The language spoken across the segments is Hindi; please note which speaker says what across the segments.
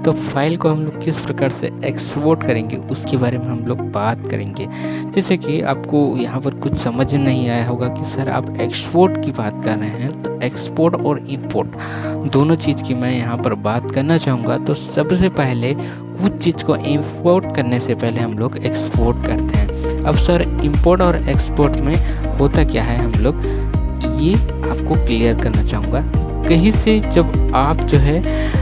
Speaker 1: तो फाइल को हम लोग किस प्रकार से एक्सपोर्ट करेंगे उसके बारे में हम लोग बात करेंगे। जैसे कि आपको यहाँ पर कुछ समझ नहीं आया होगा कि सर आप एक्सपोर्ट की बात कर रहे हैं, तो एक्सपोर्ट और इंपोर्ट दोनों चीज़ की मैं यहाँ पर बात करना चाहूँगा। तो सबसे पहले कुछ चीज़ को इंपोर्ट करने से पहले हम लोग एक्सपोर्ट करते हैं। अब सर इंपोर्ट और एक्सपोर्ट में होता क्या है, हम लोग ये आपको क्लियर करना चाहूँगा। कहीं से जब आप जो है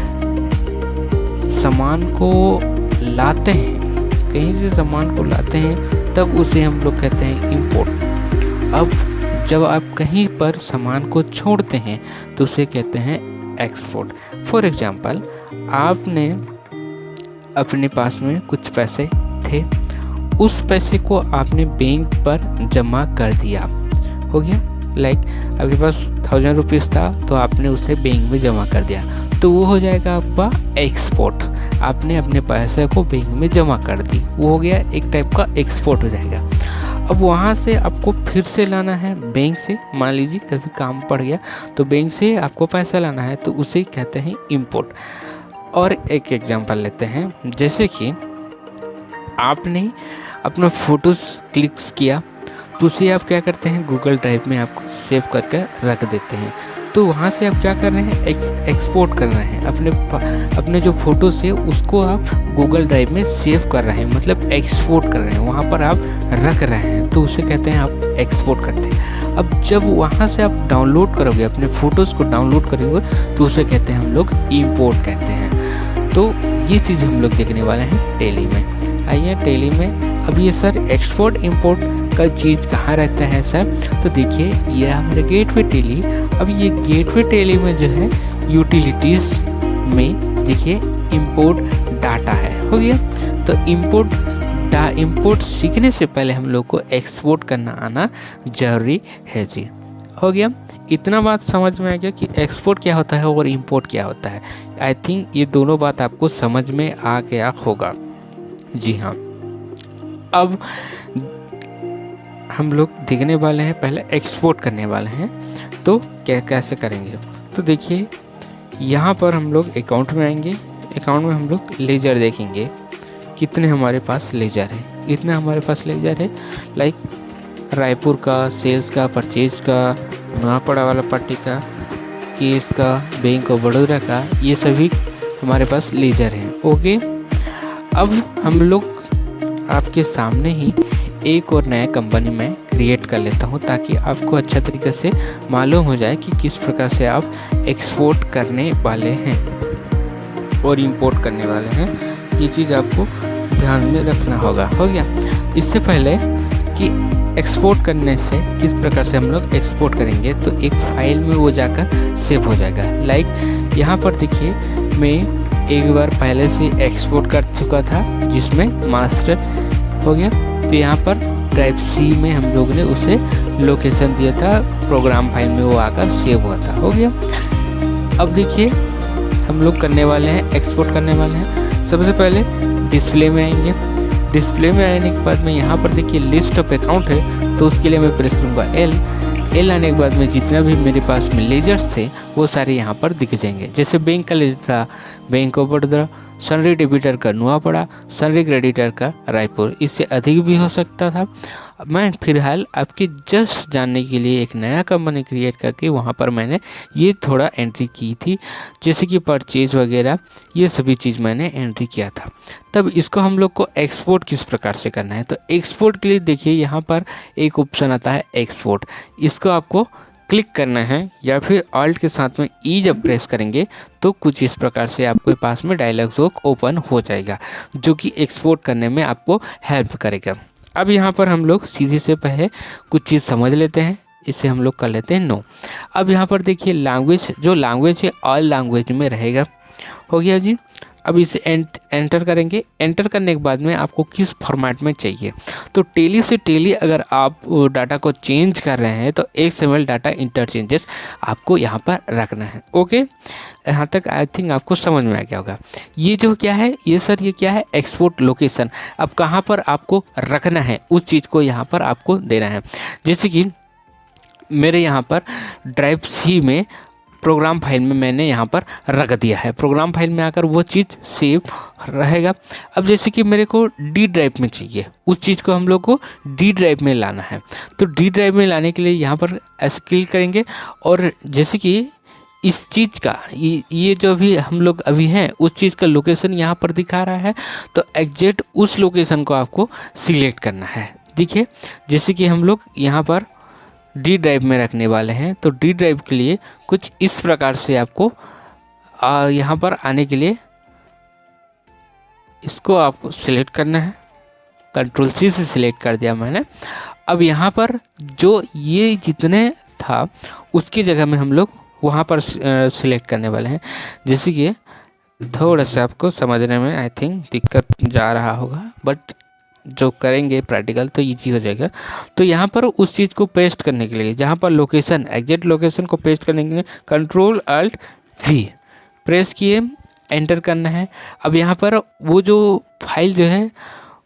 Speaker 1: सामान को लाते हैं, कहीं से सामान को लाते हैं तब उसे हम लोग कहते हैं इंपोर्ट। अब जब आप कहीं पर सामान को छोड़ते हैं तो उसे कहते हैं एक्सपोर्ट। फॉर एग्जांपल, आपने अपने पास में कुछ पैसे थे, उस पैसे को आपने बैंक पर जमा कर दिया, हो गया। लाइक आपके पास 1000 रुपीज़ था तो आपने उसे बैंक में जमा कर दिया, तो वो हो जाएगा आपका एक्सपोर्ट। आपने अपने पैसे को बैंक में जमा कर दी, वो हो गया एक टाइप का एक्सपोर्ट हो जाएगा। अब वहाँ से आपको फिर से लाना है बैंक से, मान लीजिए कभी काम पड़ गया तो बैंक से आपको पैसा लाना है, तो उसे कहते हैं इंपोर्ट। और एक एग्जांपल लेते हैं, जैसे कि आपने अपना फ़ोटोज़ क्लिक्स किया तो उसे आप क्या करते हैं, गूगल ड्राइव में आपको सेव करके रख देते हैं। तो वहाँ से आप क्या कर रहे हैं, एक्सपोर्ट कर रहे हैं अपने जो फ़ोटोज़ है उसको आप गूगल ड्राइव में सेव कर रहे हैं, मतलब एक्सपोर्ट कर रहे हैं, वहाँ पर आप रख रहे हैं, तो उसे कहते हैं आप एक्सपोर्ट करते हैं। अब जब वहाँ से आप डाउनलोड करोगे, अपने फ़ोटोज़ को डाउनलोड करोगे तो उसे कहते हैं हम लोग इंपोर्ट कहते हैं। तो ये चीज़ हम लोग देखने वाले हैं टैली में। आइए टैली में, अब ये सर एक्सपोर्ट इंपोर्ट का चीज़ कहाँ रहता है सर, तो देखिए ये हमारे गेटवे टैली। अब ये गेटवे टैली में जो है यूटिलिटीज़ में देखिए इंपोर्ट डाटा है, हो गया। तो इंपोर्ट सीखने से पहले हम लोग को एक्सपोर्ट करना आना ज़रूरी है जी, हो गया। इतना बात समझ में आ गया कि एक्सपोर्ट क्या होता है और इंपोर्ट क्या होता है। आई थिंक ये दोनों बात आपको समझ में आ गया होगा। जी हाँ, अब हम लोग देखने वाले हैं, पहले एक्सपोर्ट करने वाले हैं, तो कैसे करेंगे। तो देखिए यहाँ पर हम लोग अकाउंट में आएंगे, अकाउंट में हम लोग लेजर देखेंगे, कितने हमारे पास लेजर है, इतना हमारे पास लेजर है। लाइक रायपुर का, सेल्स का, परचेज का, नवापड़ा वाला पट्टी का, केस का, बैंक ऑफ बड़ौदा का, ये सभी हमारे पास लेजर हैं। ओके, अब हम लोग आपके सामने ही एक और नया कंपनी में क्रिएट कर लेता हूं, ताकि आपको अच्छा तरीके से मालूम हो जाए कि किस प्रकार से आप एक्सपोर्ट करने वाले हैं और इंपोर्ट करने वाले हैं। ये चीज़ आपको ध्यान में रखना होगा, हो गया। इससे पहले कि एक्सपोर्ट करने से किस प्रकार से हम लोग एक्सपोर्ट करेंगे, तो एक फाइल में वो जाकर सेव हो जाएगा। लाइक यहाँ पर देखिए, मैं एक बार पहले से एक्सपोर्ट कर चुका था जिसमें मास्टर हो गया, तो यहाँ पर ड्राइव सी में हम लोग ने उसे लोकेशन दिया था, प्रोग्राम फाइल में वो आकर सेव हुआ था, हो गया। अब देखिए हम लोग करने वाले हैं, एक्सपोर्ट करने वाले हैं। सबसे पहले डिस्प्ले में आएंगे, डिस्प्ले में आने के बाद में यहाँ पर देखिए लिस्ट ऑफ अकाउंट है, तो उसके लिए मैं प्रेस करूँगा एल आने के बाद में जितना भी मेरे पास में लेजर्स थे वो सारे यहाँ पर दिख जाएंगे। जैसे बैंक का लेजर था बैंक ऑफ बड़ौदा, सनरी डेबिटर का नवापड़ा, सनरी क्रेडिटर का रायपुर, इससे अधिक भी हो सकता था। मैं फिलहाल आपके जस्ट जानने के लिए एक नया कंपनी क्रिएट करके वहाँ पर मैंने ये थोड़ा एंट्री की थी, जैसे कि परचेज वगैरह, ये सभी चीज़ मैंने एंट्री किया था। तब इसको हम लोग को एक्सपोर्ट किस प्रकार से करना है, तो एक्सपोर्ट के लिए देखिए यहाँ पर एक ऑप्शन आता है एक्सपोर्ट, इसको आपको क्लिक करना है या फिर ऑल्ट के साथ में ई जब प्रेस करेंगे तो कुछ इस प्रकार से आपके पास में डायलॉग बॉक्स ओपन हो जाएगा, जो कि एक्सपोर्ट करने में आपको हेल्प करेगा। अब यहाँ पर हम लोग सीधे से पहले कुछ चीज़ समझ लेते हैं, इसे हम लोग कर लेते हैं नो। अब यहाँ पर देखिए लैंग्वेज, जो लैंग्वेज है ऑल लैंग्वेज में रहेगा, हो गया जी। अब इसे एंटर करेंगे, एंटर करने के बाद में आपको किस फॉर्मेट में चाहिए, तो टेली से टेली अगर आप डाटा को चेंज कर रहे हैं तो XML डाटा इंटरचेंजेस आपको यहाँ पर रखना है। ओके, यहाँ तक आई थिंक आपको समझ में आ गया होगा। ये जो क्या है, ये सर ये क्या है, एक्सपोर्ट लोकेशन। अब कहाँ पर आपको रखना है उस चीज़ को यहाँ पर आपको देना है। जैसे कि मेरे यहाँ पर ड्राइव सी में प्रोग्राम फाइल में मैंने यहाँ पर रख दिया है। प्रोग्राम फाइल में आकर वो चीज़ सेव रहेगा। अब जैसे कि मेरे को डी ड्राइव में चाहिए, उस चीज़ को हम लोग को डी ड्राइव में लाना है। तो डी ड्राइव में लाने के लिए यहाँ पर ऐसे क्लिक करेंगे और जैसे कि इस चीज़ का ये जो भी हम लोग अभी हैं उस चीज़ का लोकेशन यहाँ पर दिखा रहा है, तो एग्जैक्ट उस लोकेशन को आपको सिलेक्ट करना है। देखिए जैसे कि हम लोग यहाँ पर डी ड्राइव में रखने वाले हैं, तो डी ड्राइव के लिए कुछ इस प्रकार से आपको यहाँ पर आने के लिए इसको आपको सिलेक्ट करना है। कंट्रोल सी से सिलेक्ट कर दिया मैंने। अब यहाँ पर जो ये जितने था उसकी जगह में हम लोग वहाँ पर सिलेक्ट करने वाले हैं। जैसे कि थोड़ा सा आपको समझने में आई थिंक दिक्कत जा रहा होगा, बट जो करेंगे प्रैक्टिकल तो ईजी हो जाएगा। तो यहाँ पर उस चीज़ को पेस्ट करने के लिए जहाँ पर लोकेशन एग्जैक्ट लोकेशन को पेस्ट करने के लिए कंट्रोल अल्ट वी प्रेस किए, एंटर करना है। अब यहाँ पर वो जो फाइल जो है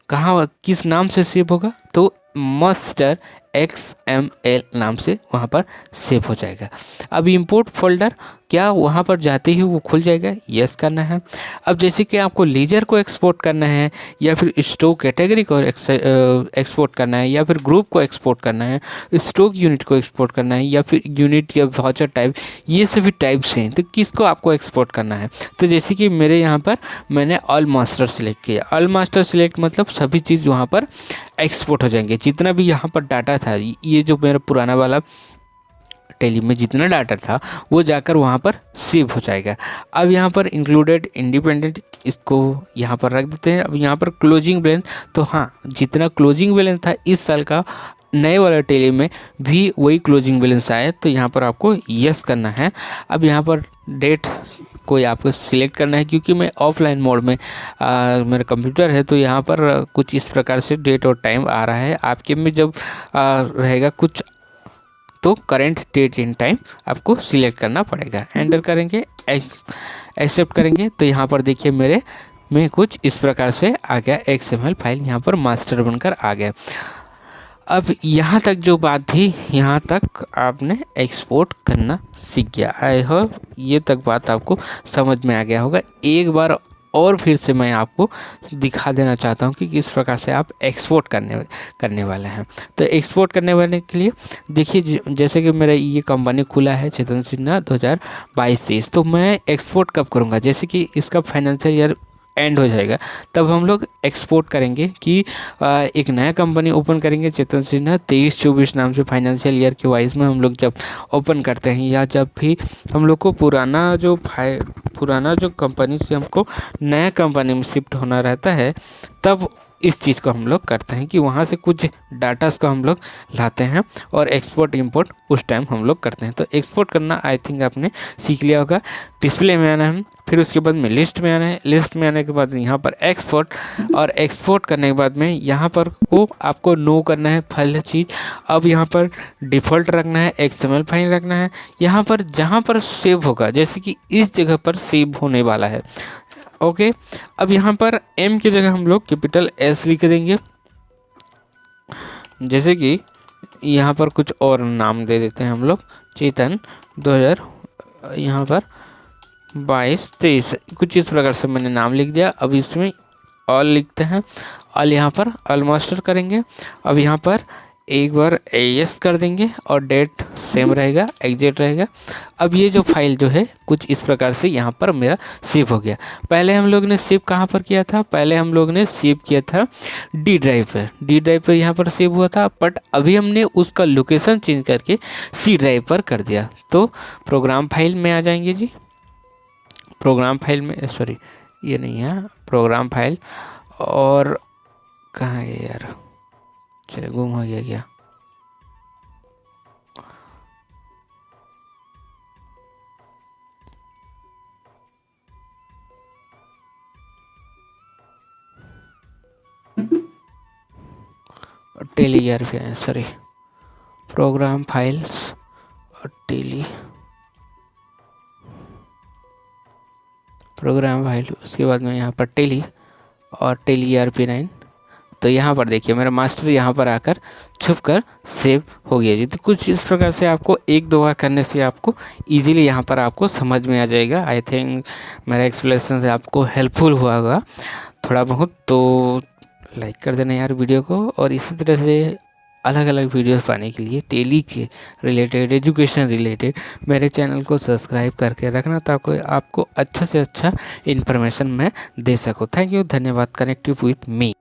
Speaker 1: कहाँ किस नाम से सेव होगा, तो मास्टर XML नाम से वहाँ पर सेव हो जाएगा। अब इंपोर्ट फोल्डर क्या वहाँ पर जाते ही वो खुल जाएगा, यस करना है। अब जैसे कि आपको लेजर को एक्सपोर्ट करना है या फिर स्टॉक कैटेगरी को एक्सपोर्ट करना है या फिर ग्रुप को एक्सपोर्ट करना है, स्टॉक यूनिट को एक्सपोर्ट करना है या फिर यूनिट या वाउचर टाइप, ये सभी टाइप्स हैं, तो किसको आपको एक्सपोर्ट करना है। तो जैसे कि मेरे यहाँ पर मैंने ऑल मास्टर सेलेक्ट किया। ऑल मास्टर सेलेक्ट मतलब सभी चीज़ वहाँ पर एक्सपोर्ट हो जाएंगे। जितना भी यहाँ पर डाटा था, ये जो मेरा पुराना वाला टेली में जितना डाटा था वो जाकर वहाँ पर सेव हो जाएगा। अब यहाँ पर इंक्लूडेड इंडिपेंडेंट इसको यहाँ पर रख देते हैं। अब यहाँ पर क्लोजिंग बैलेंस, तो हाँ जितना क्लोजिंग बैलेंस था इस साल का नए वाला टेली में भी वही क्लोजिंग बैलेंस आए, तो यहाँ पर आपको यस करना है। अब यहाँ पर डेट कोई आपको सिलेक्ट करना है, क्योंकि मैं ऑफलाइन मोड में मेरा कंप्यूटर है, तो यहाँ पर कुछ इस प्रकार से डेट और टाइम आ रहा है। आपके में जब रहेगा कुछ तो करेंट डेट एंड टाइम आपको सिलेक्ट करना पड़ेगा। एंटर करेंगे, एक्सेप्ट करेंगे, तो यहाँ पर देखिए मेरे में कुछ इस प्रकार से आ गया। XML फाइल यहाँ पर मास्टर बनकर आ गया। अब यहाँ तक जो बात थी, यहाँ तक आपने एक्सपोर्ट करना सीख गया। आई होप ये तक बात आपको समझ में आ गया होगा। एक बार और फिर से मैं आपको दिखा देना चाहता हूँ कि किस प्रकार से आप एक्सपोर्ट करने वाले हैं। तो एक्सपोर्ट करने वाले के लिए देखिए, जैसे कि मेरा ये कंपनी खुला है चेतन सिन्हा 2022-23, तो मैं एक्सपोर्ट कब करूँगा, जैसे कि इसका फाइनेंशियल ईयर एंड हो जाएगा तब हम लोग एक्सपोर्ट करेंगे कि एक नया कंपनी ओपन करेंगे चेतन सिन्हा 23-24 नाम से। फाइनेंशियल ईयर के वाइज में हम लोग जब ओपन करते हैं या जब भी हम लोग को पुराना जो कंपनी से हमको नया कंपनी में शिफ्ट होना रहता है, तब इस चीज़ को हम लोग करते हैं कि वहाँ से कुछ डाटास को हम लोग लाते हैं और एक्सपोर्ट इंपोर्ट उस टाइम हम लोग करते हैं। तो एक्सपोर्ट करना आई थिंक आपने सीख लिया होगा। डिस्प्ले में आना है, फिर उसके बाद में लिस्ट में आना है। लिस्ट में आने के बाद यहाँ पर एक्सपोर्ट, और एक्सपोर्ट करने के बाद में यहाँ पर को आपको नो करना है पहले चीज़। अब यहाँ पर डिफ़ॉल्ट रखना है, XML फाइल रखना है। यहाँ पर जहाँ पर सेव होगा, जैसे कि इस जगह पर सेव होने वाला है, ओके। अब यहाँ पर M की जगह हम लोग कैपिटल S लिख देंगे। जैसे कि यहाँ पर कुछ और नाम दे देते हैं हम लोग, चेतन 2000 यहाँ पर 22-23 कुछ इस प्रकार से मैंने नाम लिख दिया। अब इसमें ऑल लिखते हैं, ऑल यहाँ पर ऑल मास्टर करेंगे। अब यहाँ पर एक बार AS कर देंगे और डेट सेम रहेगा, एग्जिट रहेगा। अब ये जो फाइल जो है कुछ इस प्रकार से यहाँ पर मेरा सेव हो गया। पहले हम लोग ने सेव कहाँ पर किया था, पहले हम लोग ने सेव किया था डी ड्राइव पर। डी ड्राइव पर यहाँ पर सेव हुआ था, बट अभी हमने उसका लोकेशन चेंज करके C ड्राइव पर कर दिया। तो प्रोग्राम फाइल में आ जाएंगे जी। प्रोग्राम फाइल में, सॉरी ये नहीं है प्रोग्राम फाइल, और कहाँ है यार, चले गुम हो गया क्या। टेली यार, फिर सॉरी प्रोग्राम फाइल्स और टेली प्रोग्राम फाइल, उसके बाद में यहाँ पर टेली और टेली ERP9 तो यहाँ पर देखिए मेरा मास्टर यहाँ पर आकर छुप कर सेव हो गया जी। तो कुछ इस प्रकार से आपको 1-2 बार करने से आपको ईजिली यहाँ पर आपको समझ में आ जाएगा। आई थिंक मेरा एक्सप्लेनेशन से आपको हेल्पफुल हुआ होगा थोड़ा बहुत। तो लाइक कर देना यार वीडियो को, और इसी तरह से अलग अलग वीडियोस पाने के लिए टेली के रिलेटेड, एजुकेशन रिलेटेड मेरे चैनल को सब्सक्राइब करके रखना, ताकि आपको अच्छा से अच्छा इन्फॉर्मेशन मैं दे सकूँ। थैंक यू, धन्यवाद। Connective with me.